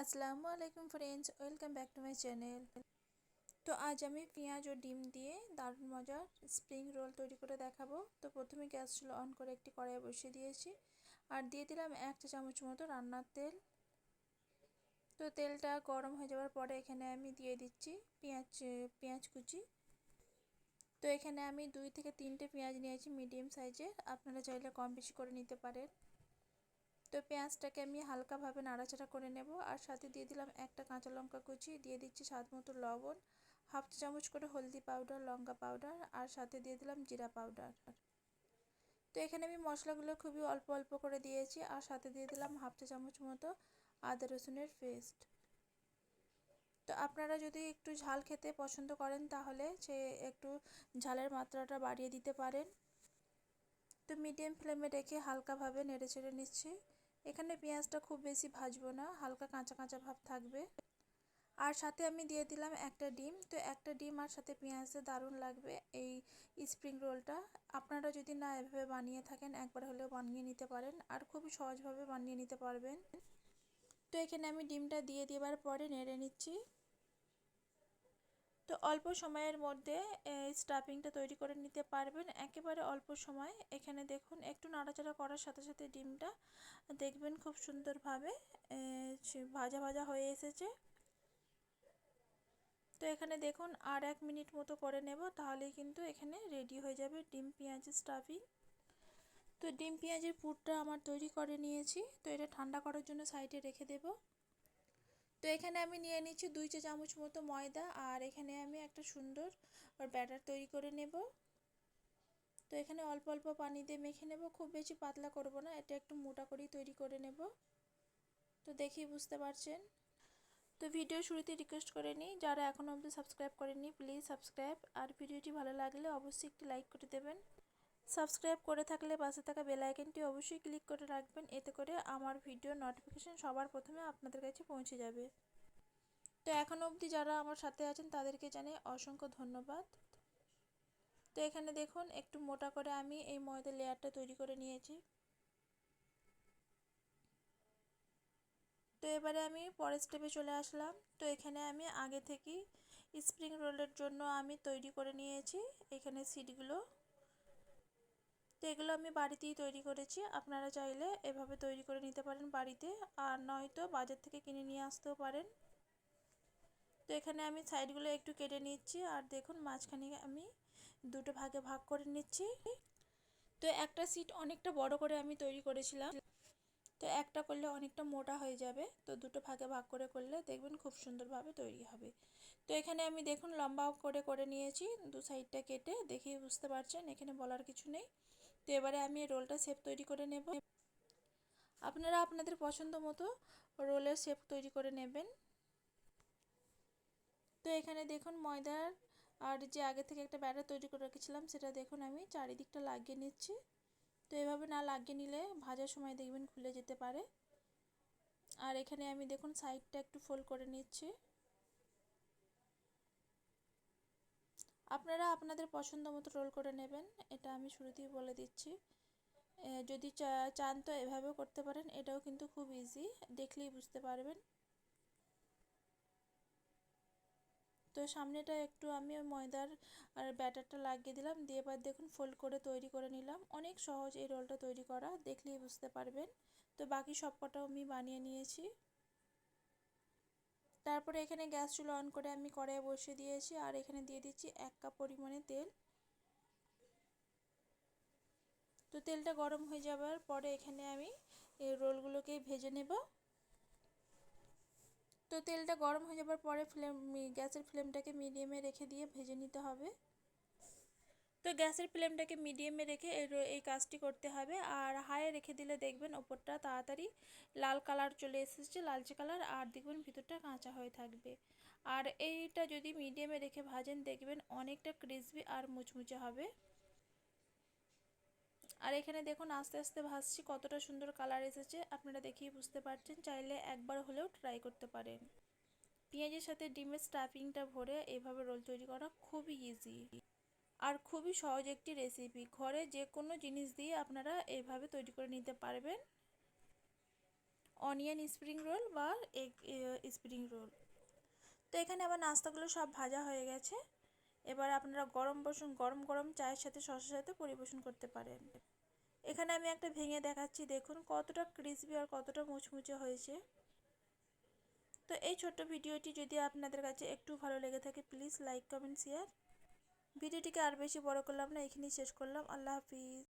আসসালামু আলাইকুম friends, welcome back to my channel. তো আজ আমি পেঁয়াজ ও ডিম দিয়ে দারুণ মজার স্প্রিং রোল তৈরি করে দেখাবো। তো প্রথমে গ্যাস চুলা অন করে একটি কড়াই বসিয়ে দিয়েছি আর দিয়ে দিলাম 1 চা চামচ মতো রান্নার তেল। তো তেলটা গরম হয়ে যাওয়ার পরে এখানে আমি দিয়ে দিচ্ছি পেঁয়াজ কুচি। তো এখানে আমি 2 থেকে 3টে পেঁয়াজ নিয়েছি মিডিয়াম সাইজের, আপনারা চাইলে কম বেশি করে নিতে পারেন। তো পেঁয়াজটাকে আমি হালকাভাবে নাড়াচাড়া করে নেব আর সাথে দিয়ে দিলাম একটা কাঁচা লঙ্কা কুচি, দিয়ে দিচ্ছি স্বাদ মতো লবণ, হাফ চা চামচ করে হলদি পাউডার, লঙ্কা পাউডার আর সাথে দিয়ে দিলাম জিরা পাউডার। তো এখানে আমি মশলাগুলো খুবই অল্প অল্প করে দিয়েছি আর সাথে দিয়ে দিলাম হাফ চা চামচ মতো আদা রসুনের পেস্ট। তো আপনারা যদি একটু ঝাল খেতে পছন্দ করেন তাহলে সে একটু ঝালের মাত্রাটা বাড়িয়ে দিতে পারেন। তো মিডিয়াম ফ্লেমে রেখে হালকাভাবে নেড়ে চেড়ে নিচ্ছি। এখানে পেঁয়াজটা খুব বেশি ভাজবো না, হালকা কাঁচা কাঁচা ভাব থাকবে। আর সাথে আমি দিয়ে দিলাম একটা ডিম। তো একটা ডিম আর সাথে পেঁয়াজে দারুণ লাগবে এই স্প্রিং রোলটা। আপনারা যদি না এভাবে বানিয়ে থাকেন একবার হলেও বানিয়ে নিতে পারেন আর খুবই সহজভাবে বানিয়ে নিতে পারবেন। তো এখানে আমি ডিমটা দিয়ে দেওয়ার পরে নেড়ে নিচ্ছি। তো অল্প সময়ের মধ্যে স্টাফিংটা তৈরি করে নিতে পারবেন, একেবারে অল্প সময়। এখানে দেখুন একটু নাড়াচাড়া করার সাথে সাথে ডিমটা দেখবেন খুব সুন্দরভাবে ভাজা ভাজা হয়ে এসেছে। তো এখানে দেখুন আর 1 মিনিট মতো করে নেব, তাহলেই কিন্তু এখানে রেডি হয়ে যাবে ডিম পেঁয়াজের স্টাফিং। তো ডিম পেঁয়াজের পুরটা আমার তৈরি করে নিয়েছি। তো এটা ঠান্ডা করার জন্য সাইডে রেখে দেব। তো এখানে আমি নিয়ে নিচ্ছি 2 চা চামচ মতো ময়দা আর এখানে আমি একটা সুন্দর ব্যাটার তৈরি করে নেব। তো এখানে অল্প অল্প পানি দিয়ে মেখে নেব, খুব বেশি পাতলা করব না, এটা একটু মোটা করেই তৈরি করে নেব। তো দেখেই বুঝতে পারছেন। তো ভিডিও শুরুতে রিকোয়েস্ট করে নিই, যারা এখনও অবধি সাবস্ক্রাইব করেননি প্লিজ সাবস্ক্রাইব, আর ভিডিওটি ভালো লাগলে অবশ্যই একটি লাইক করে দেবেন। সাবস্ক্রাইব করে থাকলে পাশে থাকা বেল আইকনটি অবশ্যই ক্লিক করে রাখবেন, এতে করে আমার ভিডিও নোটিফিকেশন সবার প্রথমে আপনাদের কাছে পৌঁছে যাবে। তো এখনও অবধি যারা আমার সাথে আছেন তাদেরকে জানাই অসংখ্য ধন্যবাদ। তো এখানে দেখুন একটু মোটা করে আমি এই ময়দার লেয়ারটা তৈরি করে নিয়েছি। তো এবারে আমি পরের স্টেপে চলে আসলাম। তো এখানে আমি আগে থেকেই স্প্রিং রোলের জন্য আমি তৈরি করে নিয়েছি এখানে সিটগুলো। তো এগুলো আমি বাড়িতেই তৈরি করেছি, আপনারা চাইলে এভাবে তৈরি করে নিতে পারেন বাড়িতে, আর নয়তো বাজার থেকে কিনে নিয়ে আসতেও পারেন। তো এখানে আমি সাইডগুলো একটু কেটে নিচ্ছি আর দেখুন মাঝখানে আমি দুটো ভাগে ভাগ করে নিচ্ছি। তো একটা সিট অনেকটা বড় করে আমি তৈরি করেছিলাম, তো একটা করলে অনেকটা মোটা হয়ে যাবে, তো দুটো ভাগে ভাগ করে করলে দেখবেন খুব সুন্দরভাবে তৈরি হবে। তো এখানে আমি দেখুন লম্বা করে করে নিয়েছি, দু সাইডটা কেটে, দেখেই বুঝতে পারছেন এখানে বলার কিছু নেই। তো এবারে আমি রোলটা শেপ তৈরি করে নেব। আপনারা আপনাদের পছন্দ মতো রোলের শেপ তৈরি করে নেবেন। তো এখানে দেখুন ময়দার আর যে আগে থেকে একটা ব্যাটার তৈরি করে রেখেছিলাম সেটা দেখুন আমি চারিদিকটা লাগিয়ে নিচ্ছি। তো এভাবে না লাগিয়ে নিলে ভাজার সময় দেখবেন খুলে যেতে পারে। আর এখানে আমি দেখুন সাইডটা একটু ফোল্ড করে নিচ্ছি। আপনারা আপনাদের পছন্দ মতো রোল করে নেবেন, এটা আমি শুরুতেই বলে দিচ্ছি। যদি চান তো এভাবেও করতে পারেন, এটাও কিন্তু খুব ইজি, দেখলেই বুঝতে পারবেন। তো সামনেটা একটু আমি ময়দার আর ব্যাটারটা লাগিয়ে দিলাম, দিয়ে এবার দেখুন ফোল্ড করে তৈরি করে নিলাম। অনেক সহজ এই রোলটা তৈরি করা, দেখলেই বুঝতে পারবেন। তো বাকি সব কটাও আমি বানিয়ে নিয়েছি। তারপরে এখানে গ্যাস চুলা অন করে আমি কড়াই বসিয়ে দিয়েছি আর এখানে দিয়ে দিচ্ছি 1 কাপ পরিমাণে তেল। তো তেলটা গরম হয়ে যাবার পরে এখানে আমি এই রোলগুলোকে ভেজে নেব। তো তেলটা গরম হয়ে যাবার পরে গ্যাসের ফ্লেমটাকে মিডিয়ামে রেখে দিয়ে ভেজে নিতে হবে। তো গ্যাসের ফ্লেমটাকে মিডিয়ামে রেখে এই কাজটি করতে হবে, আর হাইয়ে রেখে দিলে দেখবেন ওপরটা তাড়াতাড়ি লাল কালার চলে এসেছে, লালচে কালার, আর দেখবেন ভিতরটা কাঁচা হয়ে থাকবে। আর এইটা যদি মিডিয়ামে রেখে ভাজেন দেখবেন অনেকটা ক্রিসপি আর মুচমুচে হবে। আর এখানে দেখুন আস্তে আস্তে ভাজছি, কতটা সুন্দর কালার এসেছে আপনারা দেখেই বুঝতে পারছেন। চাইলে একবার হলেও ট্রাই করতে পারেন। পেঁয়াজের সাথে ডিমের স্টাফিংটা ভরে এভাবে রোল তৈরি করা খুবই ইজি আর খুবই সহজ একটি রেসিপি। ঘরে যে কোনো জিনিস দিয়ে আপনারা এইভাবে তৈরি করে নিতে পারবেন। অনিয়ন স্প্রিং রোল বা এগ স্প্রিং রোল। তো এখানে আমার নাস্তাগুলো সব ভাজা হয়ে গেছে। এবার আপনারা গরম গরম চায়ের সাথে শসার সাথে পরিবেশন করতে পারেন। এখানে আমি একটা ভেঙে দেখাচ্ছি, দেখুন কতটা ক্রিসপি আর কতটা মুচমুচে হয়েছে। তো এই ছোট্ট ভিডিওটি যদি আপনাদের কাছে একটু ভালো লেগে থাকে প্লিজ লাইক কমেন্ট শেয়ার। ভিডিওটিকে আর বেশি বড় করলাম না, এখানেই শেষ করলাম। আল্লাহ হাফিজ।